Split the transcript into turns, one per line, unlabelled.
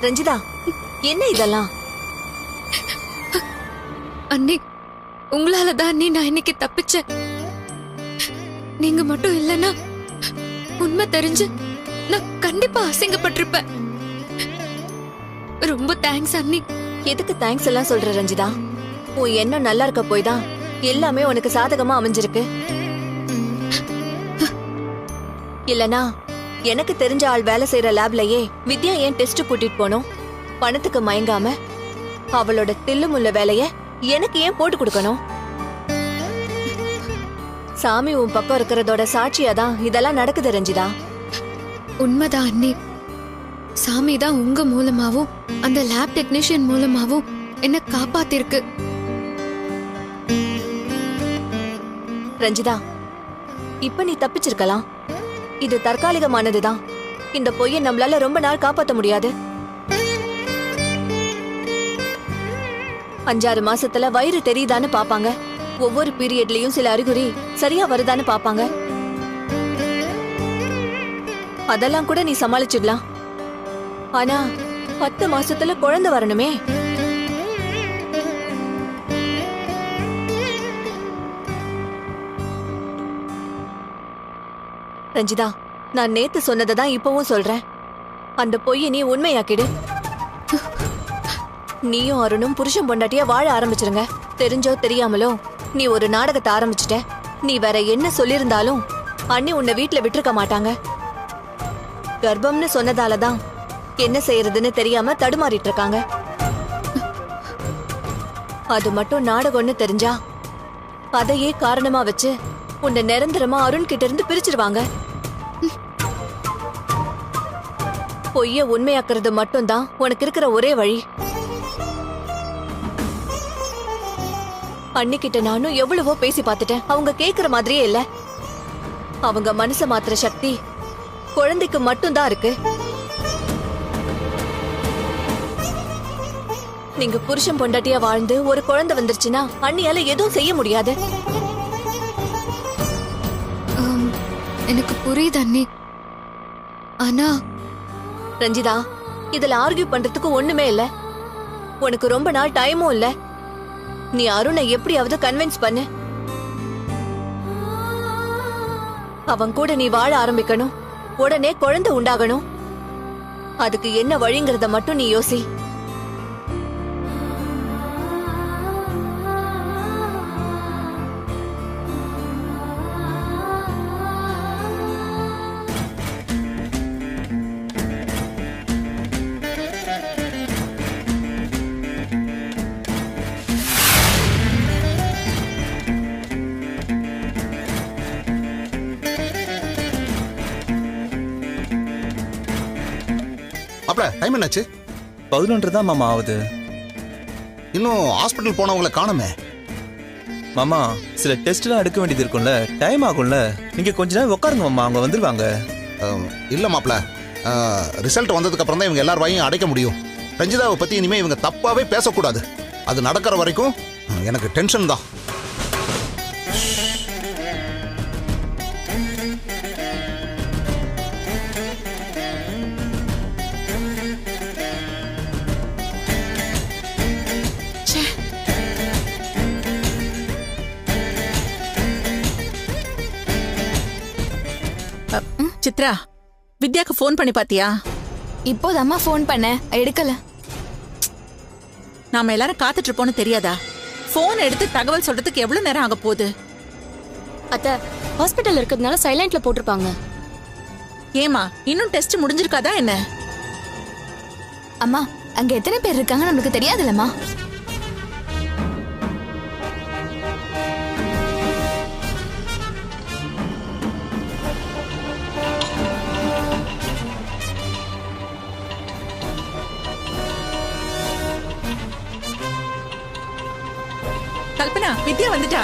ரஞ்சிதா, என்ன இதெல்லாம்?
அண்ணி, உங்களாலதான் அண்ணி நான் இன்னைக்கு தப்பிச்சேன். நீங்க மட்டும் இல்லைன்னா உண்மை தெரிஞ்சு நான் கண்டிப்பா அசிங்கப்பட்டிருப்பேன். ரொம்ப தேங்க்ஸ் அண்ணி.
எதுக்கு தேங்க்ஸ் எல்லாம் சொல்ற ரஞ்சிதா? உன் எண்ணம் நல்லா இருக்க போய் தான் எல்லாமே உனக்கு சாதகமா அமைஞ்சிருக்கு. இல்லனா எனக்கு தெரிஞ்ச ஆள் வேலை செய்யற லேப்லயே வித்யா ஏன் டெஸ்ட் கூட்டிட்டு போனோம்? பணத்துக்கு மயங்காம அவளோட தில்லுமுள்ள வேலைய எனக்கு ஏன் போட்டு கொடுக்கணும்? சாமி உன் பக்கம் இருக்கிறதோட சாட்சியாதான் இதெல்லாம் நடக்குது ரஞ்சிதா.
உண்மைதான் அண்ணி. சாமி தான் உங்க மூலமாவும் அந்த லேப் டெக்னீஷியன் மூலமாவும் என்ன காப்பாத்திருக்கு.
ரஞ்சிதா, இப்ப நீ தப்பிச்சிருக்கலாம். இது தற்காலிகமானதுதான். இந்த பொய்யை நம்மளால ரொம்ப நாள் காப்பாத்த முடியாது. 5-6 மாசத்துல வயிறு தெரியுதான்னு பாப்பாங்க. ஒவ்வொரு பீரியட்லயும் சில அறிகுறி சரியா வருதான்னு பாப்பாங்க. அதெல்லாம் கூட நீ சமாளிச்சிடலாம். ஆனா 10 மாசத்துல குழந்தை வரணுமே. ரஞ்சிதா, நான் நேத்து சொன்னதான் இப்பவும் சொல்றேன். அந்த பொய்யை நீ உண்மையாக்கிடு. நீயும் அருணும் புருஷன் பொண்டாட்டியா வாழ ஆரம்பிச்சிருங்க. தெரிஞ்சோ தெரியாமலோ நீ ஒரு நாடகத்தை ஆரம்பிச்சிட்ட. நீ வேற என்ன சொல்லிருந்தாலும் அண்ணி உன்னை வீட்டுல விட்டுருக்க மாட்டாங்க. கர்ப்பம்னு சொன்னதாலதான் என்ன செய்யறதுன்னு தெரியாம தடுமாறிட்டு இருக்காங்க. அது மட்டும் நாடகம்னு தெரிஞ்சா அதையே காரணமா வச்சு உன்னை நிரந்தரமா அருண் கிட்ட இருந்து பிரிச்சிருவாங்க. பொய்ய உண்மையாக்குறது மட்டும்தான் உனக்கு இருக்கிற ஒரே வழி. அன்னிக்கிட்ட நானும் எவ்வளவோ பேசி பார்த்துட்டேன். அவங்க கேக்குற மாதிரியே இல்ல. அவங்க மனச மாத்துற சக்தி குழந்தைக்கு மட்டும்தான் இருக்கு. நீங்க புருஷன் பொண்டாட்டியா வாழ்ந்து ஒரு குழந்தை வந்துருச்சுன்னா அண்ணியால எதுவும் செய்ய முடியாது.
எனக்கு புரியுது அண்ணி. ஆனா
ரஞ்சிதா, இதுல ஆர்கியூ பண்றதுக்கு ஒண்ணுமே இல்ல. உனக்கு ரொம்ப நாள் டைமும் இல்ல. நீ அருணை எப்படியாவது கன்வின்ஸ் பண்ணு. அவன் கூட நீ வாழ ஆரம்பிக்கணும். உடனே குழந்தை உண்டாகணும். அதுக்கு என்ன வழிங்கிறத மட்டும் நீ யோசி.
அப்பல டைம் என்னாச்சு?
11 தான் மாமா ஆகுது.
இன்னும் ஹாஸ்பிட்டல் போனவங்களை காணுமே.
மாமா, சில டெஸ்ட்லாம் எடுக்க வேண்டியது இருக்கும்ல, டைம் ஆகும்ல. நீங்க கொஞ்ச நேரம் உட்காருங்க மாமா, அவங்க வந்துருவாங்க.
இல்ல மாப்ள, ரிசல்ட் வந்ததுக்கு அப்புறம் தான் இவங்க எல்லார் வாயும் அடைக்க முடியும். ரஞ்சிதாவை பத்தி இனிமே இவங்க தப்பாவே பேசக்கூடாது. அது நடக்கிற வரைக்கும் எனக்கு டென்ஷன் தான்.
சித்ரா, வித்யாக்கு போன் பண்ணி பாத்தியா?
இப்போதாம்மா போன் பண்ண, எடுக்கல.
நாம எல்லாரும் காத்துட்டு இருப்போம்னு தெரியாதா? போன் எடுத்து தகவல் சொல்றதுக்கு எவ்வளவு நேரம் ஆக போகுது?
அத்தை, ஹாஸ்பிட்டல் இருக்கிறதுனால சைலண்ட்ல போட்டிருப்பாங்க.
ஏமா, இன்னும் டெஸ்ட் முடிஞ்சிருக்காதா என்ன?
அம்மா, அங்க எத்தனை பேர் இருக்காங்க நமக்கு தெரியாதுல்லம்மா.
கல்பனா, வித்யா வந்துட்டா.